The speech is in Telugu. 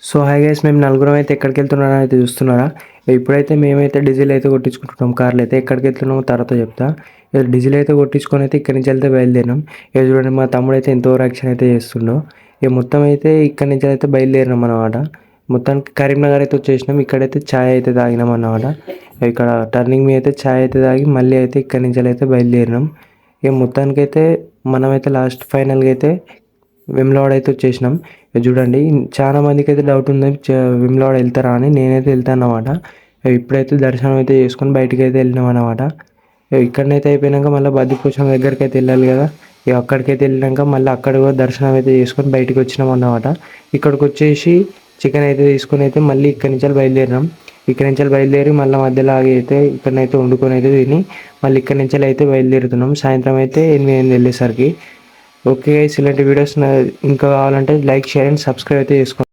సో హాయ్ గైస్, మేము నలుగురం అయితే ఎక్కడికి వెళ్తున్నారని అయితే చూస్తున్నారా. ఇప్పుడైతే మేమైతే డీజిల్ అయితే కొట్టించుకుంటున్నాం. కార్లు అయితే ఎక్కడికి వెళ్తున్నామో తర్వాత చెప్తా. డీజిల్ అయితే కొట్టించుకొని అయితే ఇక్కడి నుంచి వెళ్తే బయలుదేరినాం. ఇక చూడండి, మా తమ్ముడు అయితే ఎంతో యాక్షన్ అయితే చేస్తుండో. ఇక మొత్తం అయితే ఇక్కడి నుంచి అయితే బయలుదేరినాం అన్నమాట. మొత్తానికి కరీంనగర్ అయితే వచ్చేసినాం. ఇక్కడైతే ఛాయ్ అయితే తాగినాం అన్నమాట. ఇక్కడ టర్నింగ్ మీద అయితే ఛాయ్ అయితే తాగి మళ్ళీ అయితే ఇక్కడి నుంచి అయితే బయలుదేరినాం. ఇక మొత్తానికైతే మనమైతే లాస్ట్ ఫైనల్గా అయితే వేములవాడ అయితే వచ్చేసినాం. చూడండి, చాలా మందికి అయితే డౌట్ ఉంది వేములవాడ వెళ్తారా అని. నేనైతే వెళ్తాను అన్నమాట. ఇప్పుడైతే దర్శనం అయితే చేసుకొని బయటికి అయితే వెళ్ళినాం అన్నమాట. ఇక్కడనైతే అయిపోయినాక మళ్ళీ బద్దిపోచమ్మ దగ్గరికి అయితే వెళ్ళాలి కదా. ఇక అక్కడికైతే వెళ్ళినాక మళ్ళీ అక్కడ కూడా దర్శనం అయితే చేసుకొని బయటికి వచ్చినాం అన్నమాట. ఇక్కడికి వచ్చేసి చికెన్ అయితే తీసుకొని అయితే మళ్ళీ ఇక్కడి నుంచి బయలుదేరినాం. ఇక్కడి నుంచి బయలుదేరి మళ్ళీ మధ్యలో ఆగి అయితే ఇక్కడనైతే వండుకొని అయితే తిని మళ్ళీ ఇక్కడి నుంచి అయితే బయలుదేరుతున్నాం. సాయంత్రం అయితే 8 వెళ్ళేసరికి. ఓకే గైస్, ఇలాంటి వీడియోస్ ఇంకా కావాలంటే లైక్, షేర్ అండ్ సబ్స్క్రైబ్ అయితే చేసుకోండి.